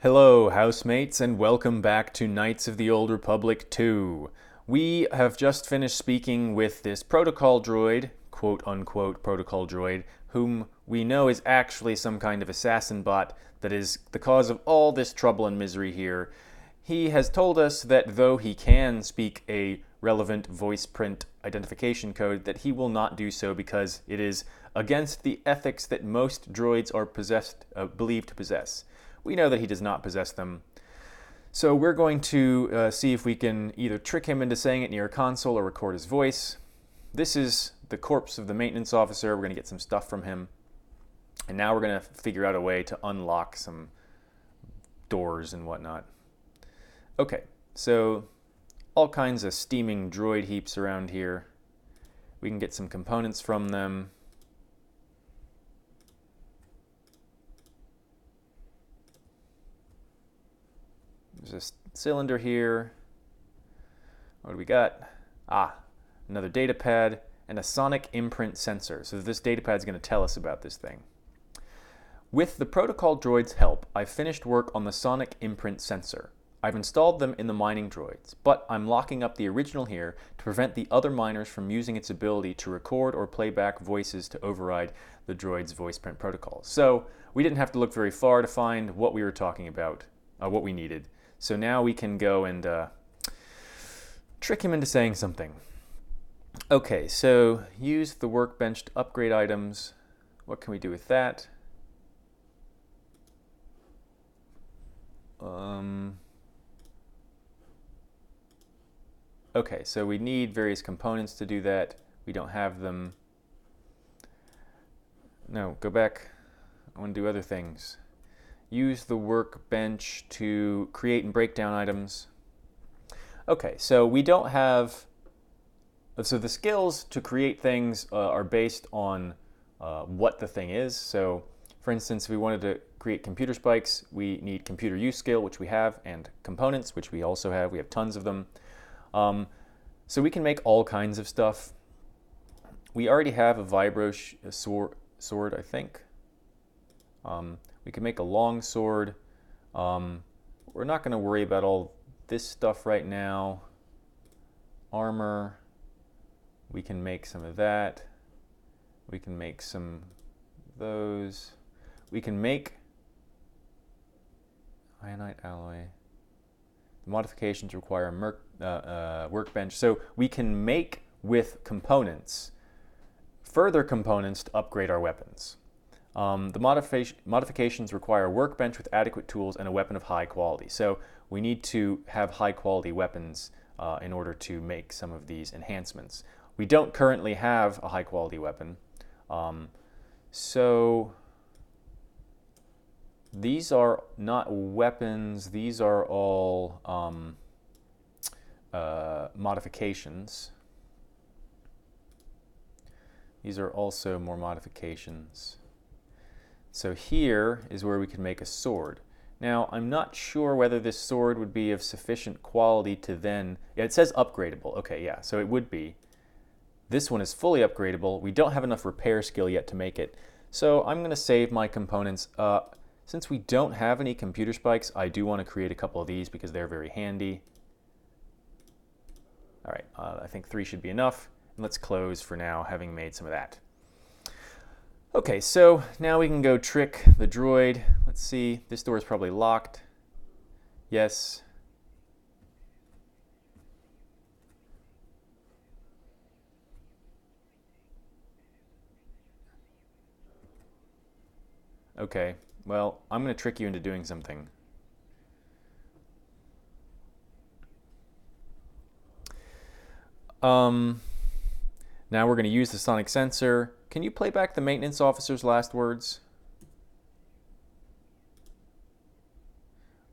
Hello, housemates, and welcome back to Knights of the Old Republic 2. We have just finished speaking with this protocol droid, quote-unquote protocol droid, whom we know is actually some kind of assassin bot that is the cause of all this trouble and misery here. He has told us that though he can speak a relevant voice print identification code, that he will not do so because it is against the ethics that most droids are believed to possess. We know that he does not possess them. So we're going to see if we can either trick him into saying it near a console or record his voice. This is the corpse of the maintenance officer. We're going to get some stuff from him. And now we're going to figure out a way to unlock some doors and whatnot. Okay, so all kinds of steaming droid heaps around here. We can get some components from them. There's a cylinder here. What do we got? Another data pad and a sonic imprint sensor. So this data pad is going to tell us about this thing. With the protocol droid's help, I've finished work on the sonic imprint sensor. I've installed them in the mining droids, but I'm locking up the original here to prevent the other miners from using its ability to record or play back voices to override the droid's voice print protocols. So we didn't have to look very far to find what we were talking about, what we needed. So now we can go and trick him into saying something. Okay, so use the workbench to upgrade items. What can we do with that? Okay, so we need various components to do that. We don't have them. No, go back. I want to do other things. Use the workbench to create and break down items. Okay, so we don't have... So the skills to create things are based on what the thing is. So for instance, if we wanted to create computer spikes, we need computer use skill, which we have, and components, which we also have. We have tons of them. So we can make all kinds of stuff. We already have a vibro sword, I think. We can make a long sword. We're not going to worry about all this stuff right now. Armor. We can make some of that. We can make some of those. We can make ionite alloy. The modifications require a workbench. So we can make with components, further components to upgrade our weapons. The modifications require a workbench with adequate tools and a weapon of high quality. So we need to have high quality weapons in order to make some of these enhancements. We don't currently have a high quality weapon. So these are not weapons, these are all modifications. These are also more modifications. So here is where we can make a sword. Now, I'm not sure whether this sword would be of sufficient quality to then... Yeah, it says upgradable. Okay, yeah, so it would be. This one is fully upgradable. We don't have enough repair skill yet to make it. So I'm going to save my components. Since we don't have any computer spikes, I do want to create a couple of these because they're very handy. All right, I think 3 should be enough. And let's close for now, having made some of that. Okay, so now we can go trick the droid. Let's see, this door is probably locked. Yes. Okay, well, I'm going to trick you into doing something. Now we're going to use the sonic sensor. Can you play back the maintenance officer's last words?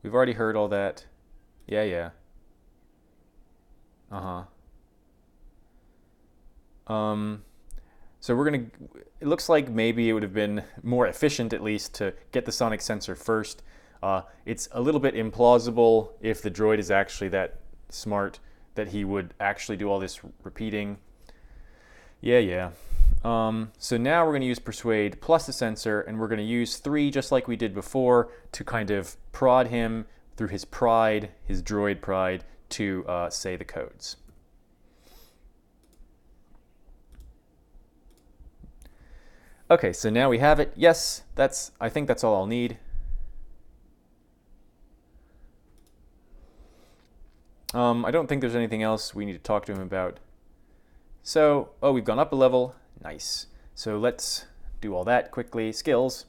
We've already heard all that. Yeah. So we're going to... It looks like maybe it would have been more efficient, at least, to get the sonic sensor first. It's a little bit implausible if the droid is actually that smart that he would actually do all this repeating. Yeah. So now we're going to use Persuade plus the sensor, and we're going to use 3, just like we did before, to kind of prod him through his pride, his droid pride, to say the codes. Okay, so now we have it. Yes, I think that's all I'll need. I don't think there's anything else we need to talk to him about. So, oh, we've gone up a level. Nice. So let's do all that quickly. Skills.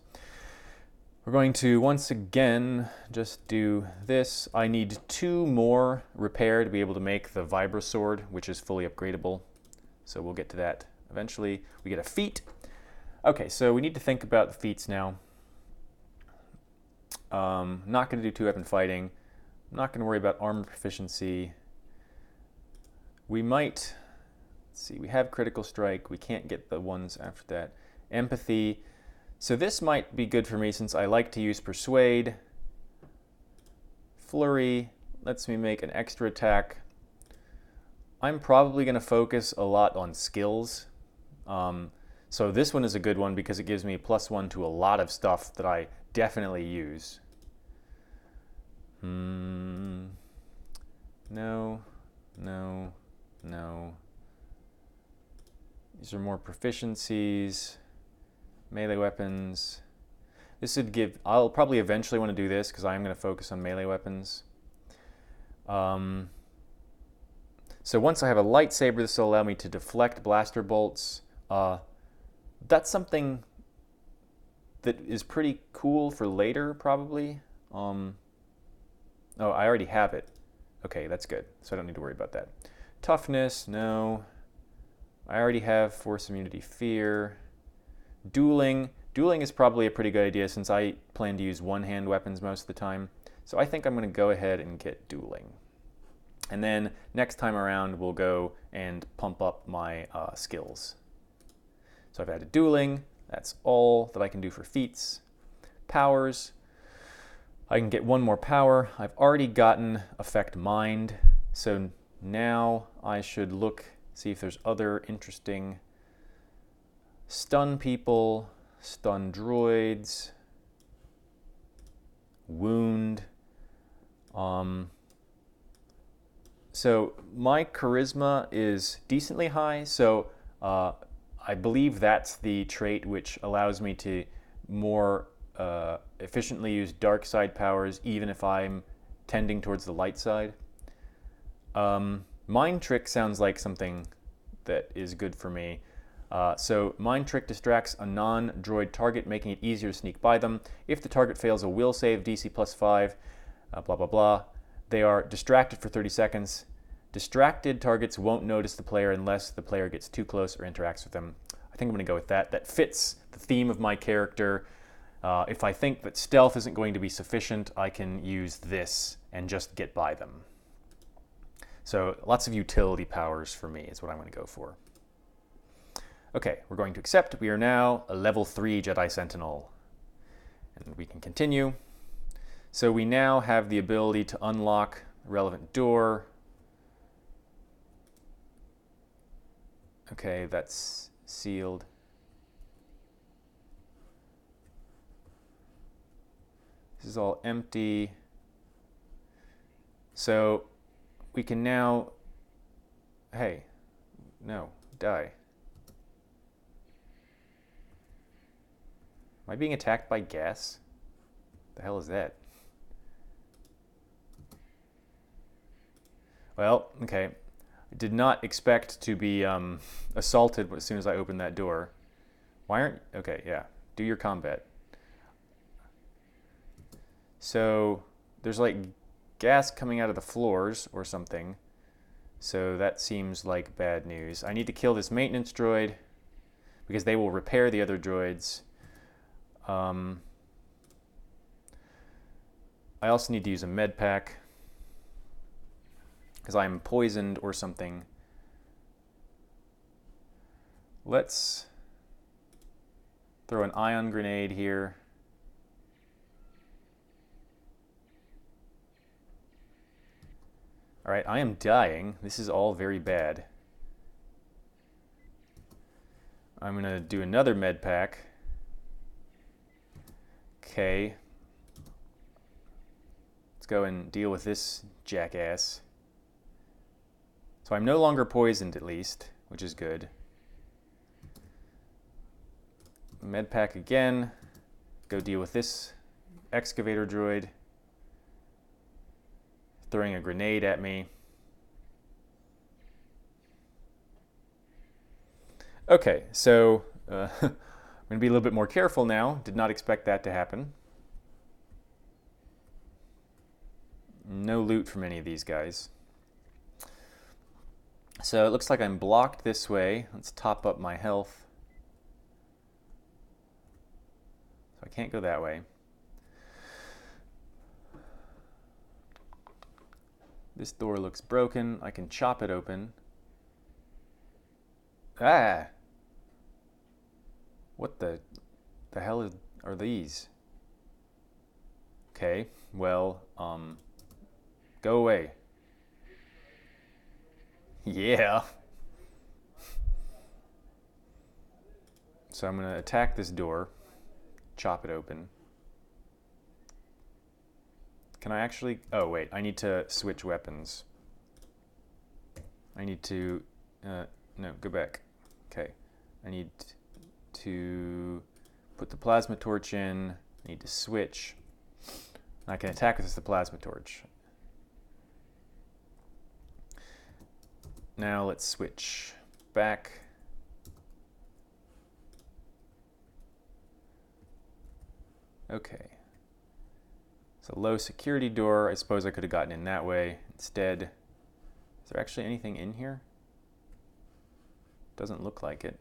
We're going to once again just do this. I need 2 more repair to be able to make the Vibra Sword, which is fully upgradable. So we'll get to that eventually. We get a feat. Okay, so we need to think about the feats now. Not going to do 2-weapon fighting. I'm not going to worry about armor proficiency. We might, let's see, we have critical strike. We can't get the ones after that. Empathy. So this might be good for me since I like to use Persuade. Flurry lets me make an extra attack. I'm probably going to focus a lot on skills. So this one is a good one because it gives me +1 to a lot of stuff that I definitely use. No, no, no. These are more proficiencies. Melee weapons. This would give, I'll probably eventually want to do this because I am going to focus on melee weapons. So once I have a lightsaber, this will allow me to deflect blaster bolts. That's something that is pretty cool for later, probably. Oh, I already have it. Okay, that's good. So I don't need to worry about that. Toughness, no. I already have force immunity, fear. Dueling. Dueling is probably a pretty good idea since I plan to use one-hand weapons most of the time. So I think I'm going to go ahead and get dueling. And then next time around, we'll go and pump up my skills. So I've added dueling. That's all that I can do for feats. Powers. I can get 1 more power. I've already gotten Affect Mind. So now I should look, see if there's other interesting stun people, stun droids, wound. So my charisma is decently high, so I believe that's the trait which allows me to more efficiently use dark side powers even if I'm tending towards the light side. Mind Trick sounds like something that is good for me. So Mind Trick distracts a non-droid target, making it easier to sneak by them. If the target fails a will save, DC +5, blah, blah, blah, they are distracted for 30 seconds. Distracted targets won't notice the player unless the player gets too close or interacts with them. I think I'm going to go with that. That fits the theme of my character. If I think that stealth isn't going to be sufficient, I can use this and just get by them. So lots of utility powers for me is what I'm going to go for. Okay, we're going to accept. We are now a level 3 Jedi Sentinel. And we can continue. So we now have the ability to unlock a relevant door. Okay, that's sealed. This is all empty. So we can now, hey, no, die. Am I being attacked by gas? The hell is that? Well, okay. I did not expect to be assaulted as soon as I opened that door. Why aren't... Okay, yeah. Do your combat. So there's like gas coming out of the floors or something. So that seems like bad news. I need to kill this maintenance droid because they will repair the other droids. I also need to use a med pack because I'm poisoned or something. Let's throw an ion grenade here. All right, I am dying. This is all very bad. I'm going to do another med pack. Okay. Let's go and deal with this jackass. So I'm no longer poisoned, at least, which is good. Med pack again. Go deal with this excavator droid. Throwing a grenade at me. Okay, so I'm going to be a little bit more careful now. Did not expect that to happen. No loot from any of these guys. So it looks like I'm blocked this way. Let's top up my health. So I can't go that way. This door looks broken. I can chop it open. Ah! What the hell are these? Okay, well, go away. Yeah. So I'm going to attack this door, chop it open. Can I actually... Oh, wait, I need to switch weapons. I need to... no, go back. Okay, I need to put the plasma torch in. I need to switch. I can attack with the plasma torch. Now let's switch back. Okay. It's a low security door. I suppose I could have gotten in that way. Instead, is there actually anything in here? Doesn't look like it.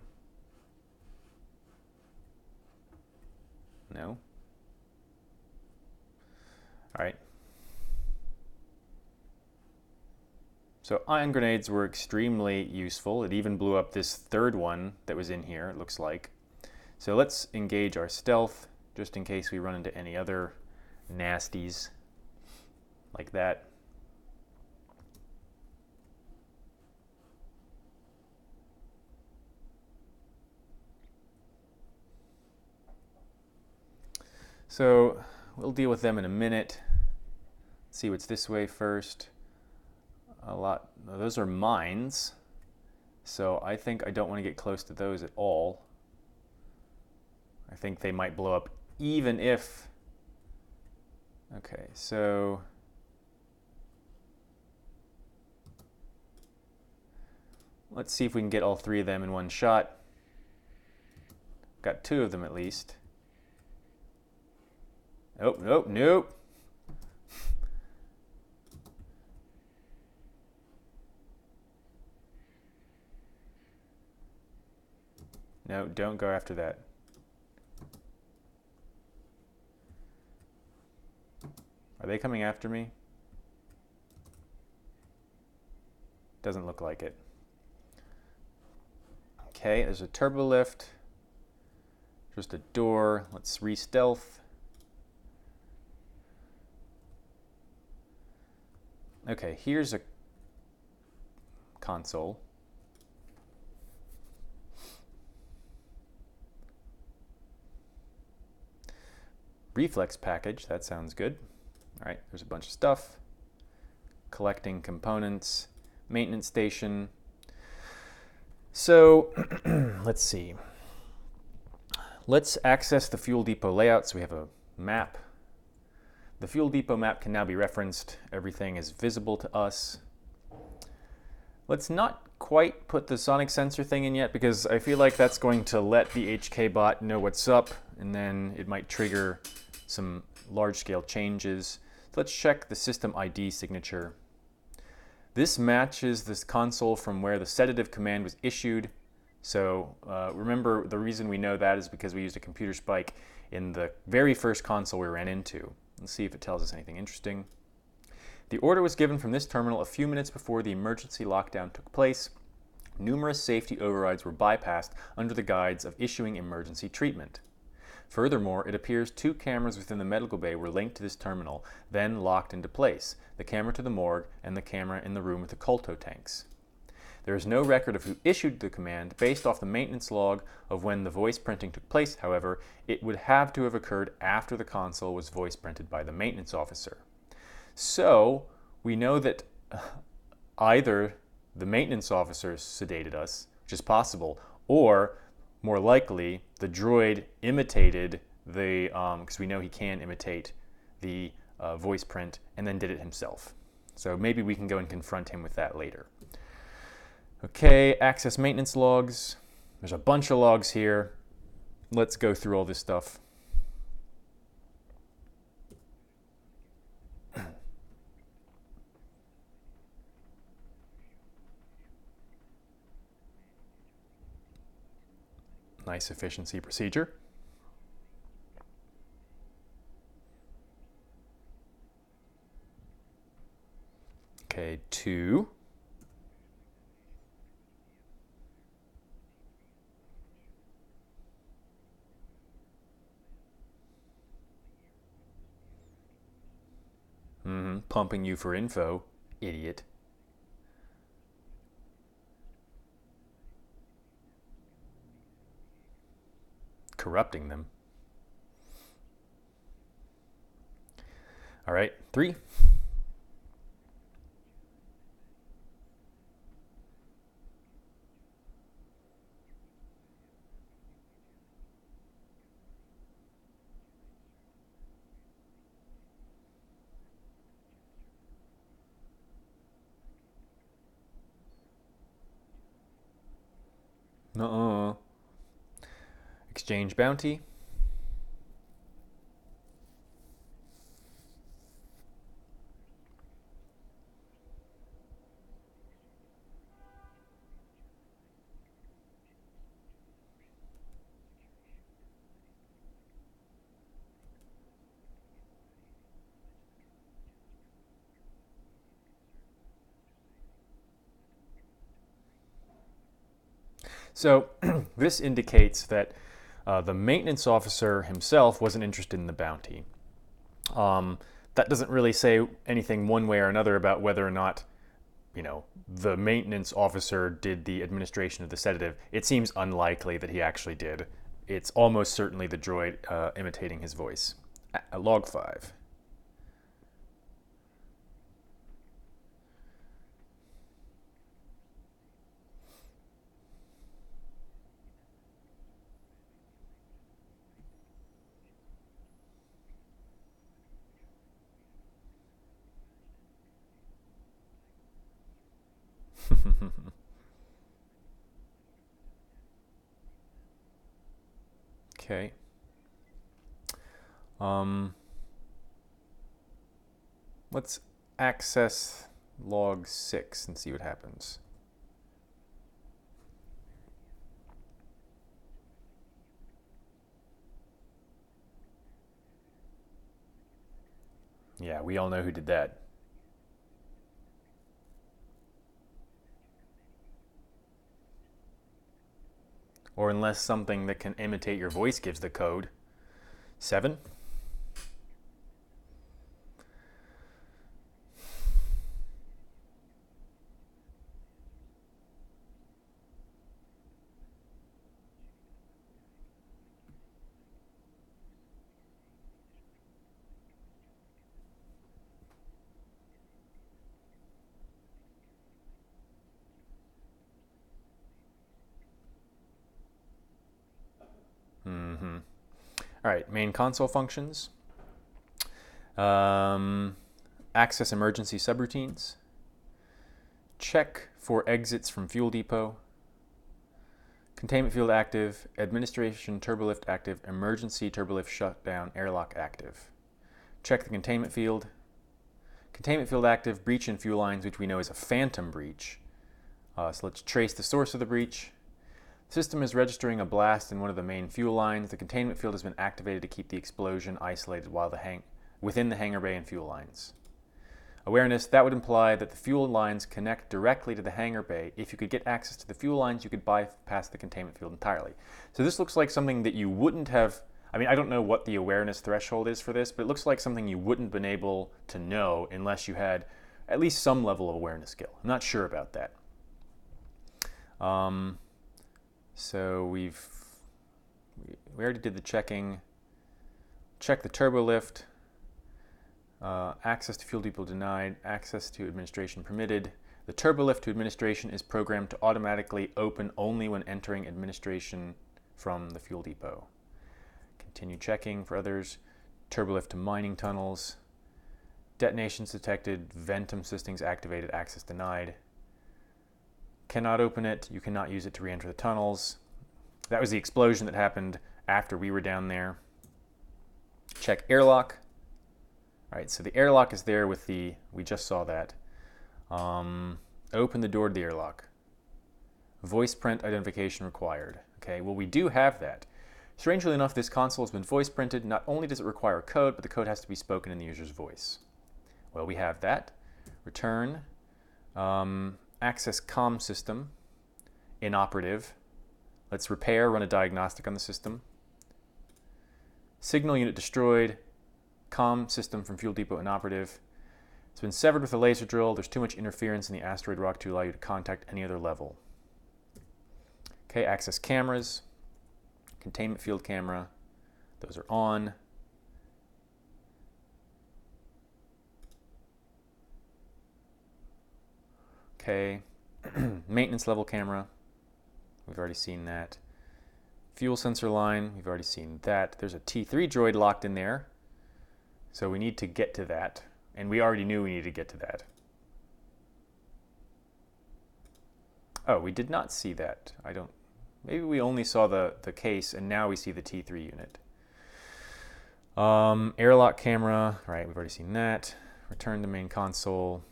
No. All right. So ion grenades were extremely useful. It even blew up this third one that was in here, it looks like. So let's engage our stealth, just in case we run into any other nasties like that. So we'll deal with them in a minute. See what's this way first. Those are mines. So I think I don't want to get close to those at all. I think they might blow up even if... Okay, so... Let's see if we can get all three of them in one shot. Got two of them at least. Nope, nope, nope. No, don't go after that. Are they coming after me? Doesn't look like it. Okay, there's a turbo lift. Just a door. Let's re-stealth. Okay, here's a console. Reflex package, that sounds good. All right, there's a bunch of stuff. Collecting components, maintenance station. So let's see. Let's access the fuel depot layout. So we have a map. The fuel depot map can now be referenced. Everything is visible to us. Let's not quite put the sonic sensor thing in yet because I feel like that's going to let the HK bot know what's up, and then it might trigger some large-scale changes. So let's check the system ID signature. This matches this console from where the sedative command was issued. So remember, the reason we know that is because we used a computer spike in the very first console we ran into. Let's see if it tells us anything interesting. The order was given from this terminal a few minutes before the emergency lockdown took place. Numerous safety overrides were bypassed under the guise of issuing emergency treatment. Furthermore, it appears two cameras within the medical bay were linked to this terminal, then locked into place, the camera to the morgue and the camera in the room with the kolto tanks. There is no record of who issued the command. Based off the maintenance log of when the voice printing took place, however, it would have to have occurred after the console was voice printed by the maintenance officer. So we know that either the maintenance officer sedated us, which is possible, or more likely the droid imitated the, because we know he can imitate the voice print, and then did it himself. So maybe we can go and confront him with that later. Okay, access maintenance logs. There's a bunch of logs here. Let's go through all this stuff. Nice efficiency procedure. Okay, 2. Pumping you for info, idiot. Corrupting them. All right, 3. Exchange bounty. So this indicates that the maintenance officer himself wasn't interested in the bounty. That doesn't really say anything one way or another about whether or not, the maintenance officer did the administration of the sedative. It seems unlikely that he actually did. It's almost certainly the droid imitating his voice. Log 5. Okay. Let's access log 6 and see what happens. Yeah, we all know who did that. Or unless something that can imitate your voice gives the code. 7. All right, main console functions. Access emergency subroutines. Check for exits from fuel depot. Containment field active. Administration turbolift active. Emergency turbolift shutdown. Airlock active. Check the containment field. Containment field active. Breach in fuel lines, which we know is a phantom breach. So let's trace the source of the breach. System is registering a blast in one of the main fuel lines. The containment field has been activated to keep the explosion isolated while within the hangar bay and fuel lines. Awareness, that would imply that the fuel lines connect directly to the hangar bay. If you could get access to the fuel lines, you could bypass the containment field entirely. So this looks like something that you wouldn't have, I don't know what the awareness threshold is for this, but it looks like something you wouldn't have been able to know unless you had at least some level of awareness skill. I'm not sure about that. So we already did the checking. Check the turbo lift. Access to fuel depot denied. Access to administration permitted. The turbo lift to administration is programmed to automatically open only when entering administration from the fuel depot. Continue checking for others. Turbo lift to mining tunnels. Detonations detected. Ventum systems activated. Access denied. Cannot open it. You cannot use it to re-enter the tunnels. That was the explosion that happened after we were down there. Check airlock. All right, so the airlock is there with the, we just saw that. Open the door to the airlock. Voice print identification required. Okay, well, we do have that. Strangely enough, this console has been voice printed. Not only does it require code, but the code has to be spoken in the user's voice. Well, we have that. Return. Access comm system. Inoperative. Let's repair, run a diagnostic on the system. Signal unit destroyed. Comm system from fuel depot inoperative. It's been severed with a laser drill. There's too much interference in the asteroid rock to allow you to contact any other level. Okay, access cameras. Containment field camera. Those are on. Okay, maintenance level camera. We've already seen that. Fuel sensor line, we've already seen that. There's a T3 droid locked in there. So we need to get to that. And we already knew we needed to get to that. Oh, we did not see that. Maybe we only saw the case and now we see the T3 unit. Airlock camera, right, we've already seen that. Return to main console.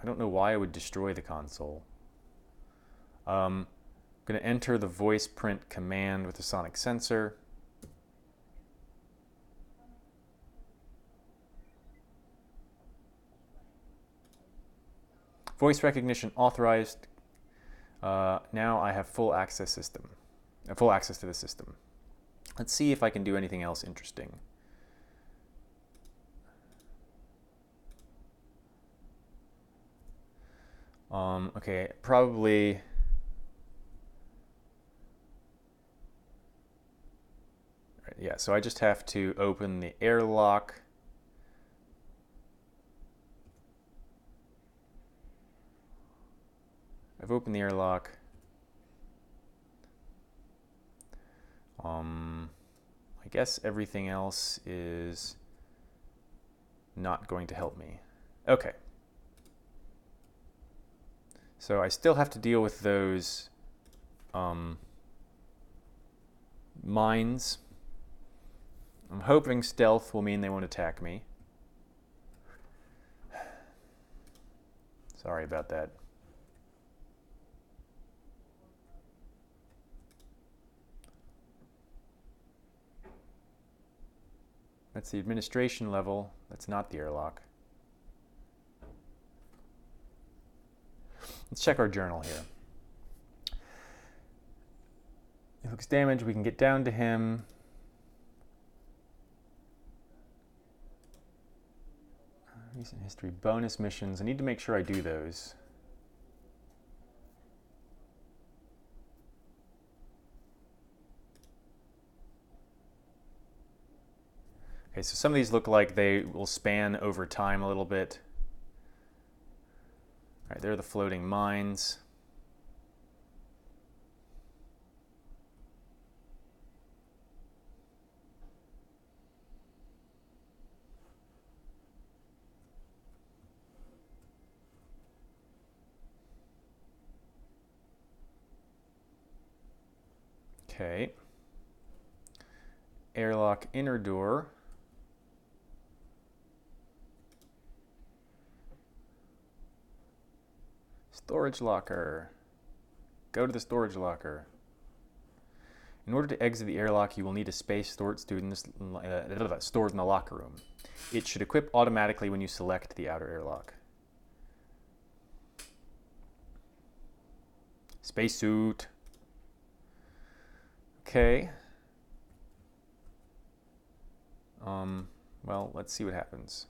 I don't know why I would destroy the console. I'm going to enter the voice print command with the sonic sensor. Voice recognition authorized. Now I have full access to the system. Let's see if I can do anything else interesting. Okay, probably. Yeah, so I just have to open the airlock. I've opened the airlock. I guess everything else is not going to help me. Okay. So I still have to deal with those mines. I'm hoping stealth will mean they won't attack me. Sorry about that. That's the administration level. That's not the airlock. Let's check our journal here. He looks damaged. We can get down to him. Recent history, bonus missions. I need to make sure I do those. Okay, so some of these look like they will span over time a little bit. All right, there are the floating mines. Okay. Airlock inner door. Storage locker. Go to the storage locker. In order to exit the airlock, you will need a space stored in the locker room. It should equip automatically when you select the outer airlock. Spacesuit. Okay. Well, let's see what happens.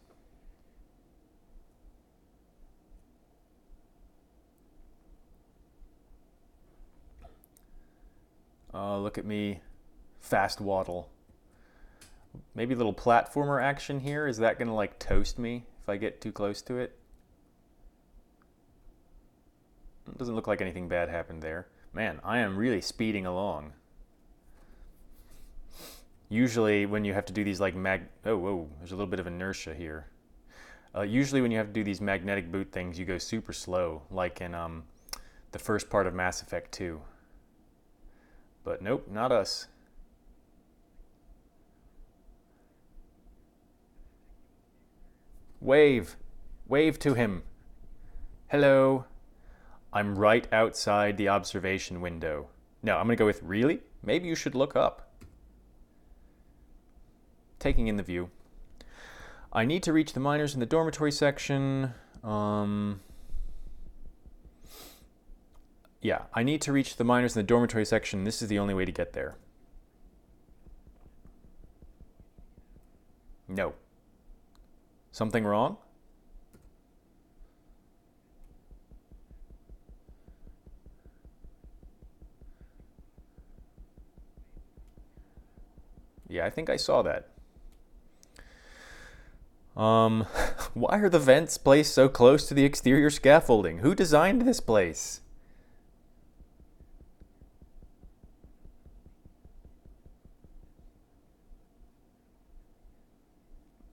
Look at me. Fast waddle. Maybe a little platformer action here. Is that going to like toast me if I get too close to it? It doesn't look like anything bad happened there. Man, I am really speeding along. Usually when you have to do these like whoa, there's a little bit of inertia here. Usually when you have to do these magnetic boot things, you go super slow, like in the first part of Mass Effect 2. But nope, not us. Wave. Wave to him. Hello. I'm right outside the observation window. No, I'm going to go with really? Maybe you should look up. Taking in the view. I need to reach the miners in the dormitory section. Yeah, I need to reach the miners in the dormitory section. This is the only way to get there. No. Something wrong? Yeah, I think I saw that. Why are the vents placed so close to the exterior scaffolding? Who designed this place?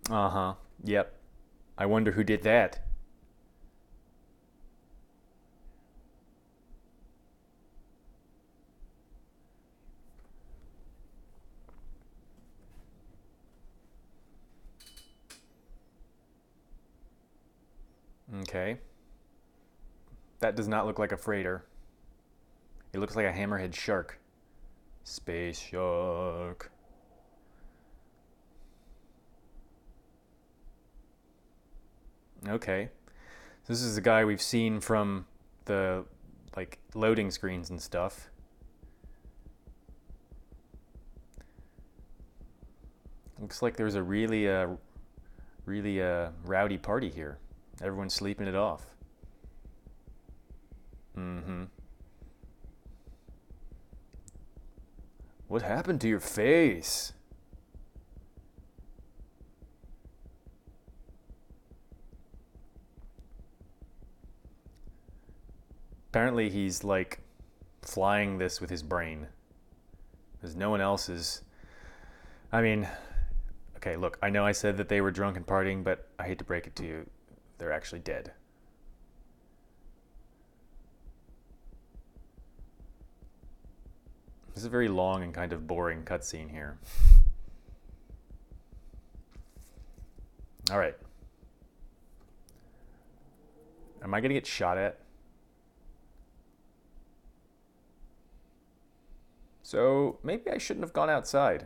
Uh-huh. Yep. I wonder who did that. Okay. That does not look like a freighter. It looks like a hammerhead shark. Space shark. Okay. This is a guy we've seen from the like loading screens and stuff. Looks like there's a really rowdy party here. Everyone's sleeping it off. Mm-hmm. What happened to your face? Apparently he's like flying this with his brain. Because no one else is... I mean, okay, look, I know I said that they were drunk and partying, but I hate to break it to you. They're actually dead. This is a very long and kind of boring cutscene here. All right. Am I going to get shot at? So maybe I shouldn't have gone outside.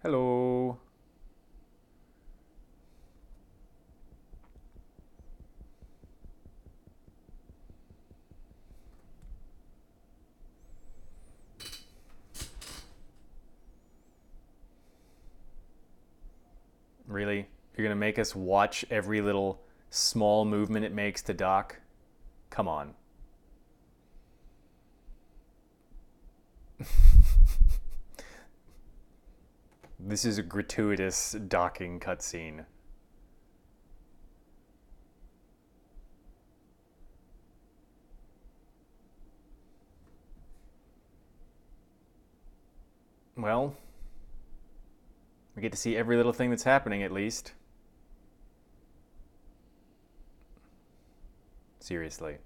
Hello. Really? You're going to make us watch every little small movement it makes to dock? Come on. This is a gratuitous docking cutscene. Well, we get to see every little thing that's happening at least. Seriously.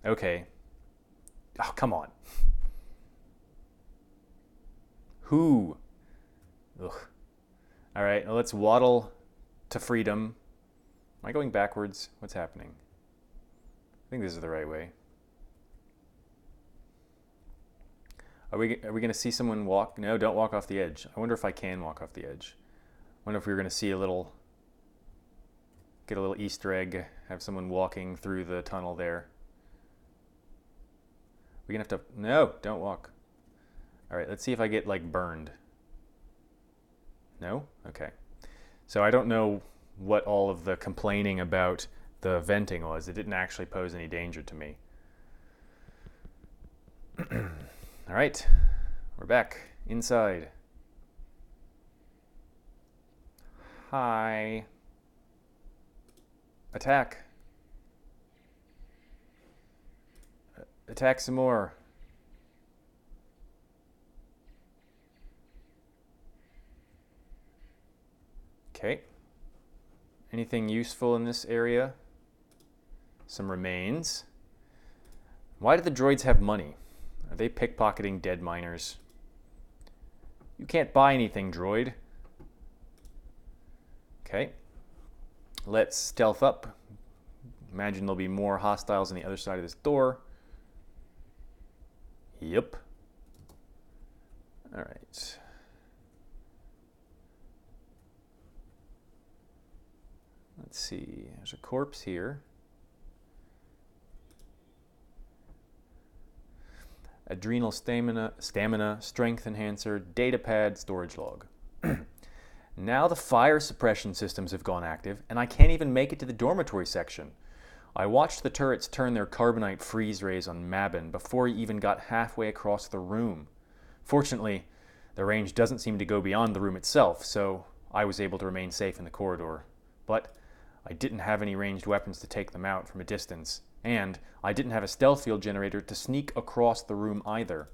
Okay. Oh, come on. Who? Ugh. All right, well, let's waddle to freedom. Am I going backwards? What's happening? I think this is the right way. Are we going to see someone walk? No, don't walk off the edge. I wonder if I can walk off the edge. I wonder if we were going to see get a little Easter egg, have someone walking through the tunnel there. We're going to have to... No, don't walk. All right, let's see if I get, like, burned. No? Okay. So I don't know what all of the complaining about the venting was. It didn't actually pose any danger to me. All right, we're back inside. Hi. Attack. Attack some more. Okay. Anything useful in this area? Some remains. Why do the droids have money? Are they pickpocketing dead miners? You can't buy anything, droid. Okay. Let's stealth up. Imagine there'll be more hostiles on the other side of this door. Yep. All right. Let's see. There's a corpse here. Adrenal stamina, strength enhancer, data pad, storage log. Now the fire suppression systems have gone active, and I can't even make it to the dormitory section. I watched the turrets turn their carbonite freeze rays on Mabin before he even got halfway across the room. Fortunately, the range doesn't seem to go beyond the room itself, so I was able to remain safe in the corridor. But I didn't have any ranged weapons to take them out from a distance, and I didn't have a stealth field generator to sneak across the room either.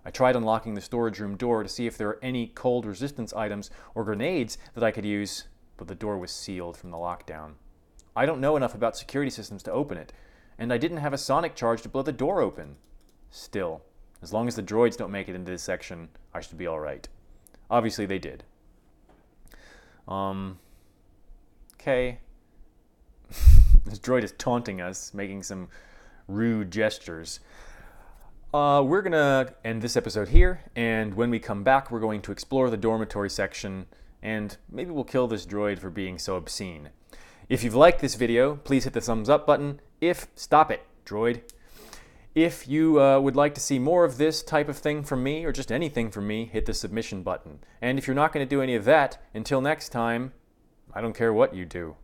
I tried unlocking the storage room door to see if there were any cold resistance items or grenades that I could use, but the door was sealed from the lockdown. I don't know enough about security systems to open it, and I didn't have a sonic charge to blow the door open. Still, as long as the droids don't make it into this section, I should be alright. Obviously they did. Okay. This droid is taunting us, making some rude gestures. We're going to end this episode here, and when we come back, we're going to explore the dormitory section, and maybe we'll kill this droid for being so obscene. If you've liked this video, please hit the thumbs up button. Stop it, droid. If you would like to see more of this type of thing from me, or just anything from me, hit the submission button. And if you're not going to do any of that, until next time, I don't care what you do.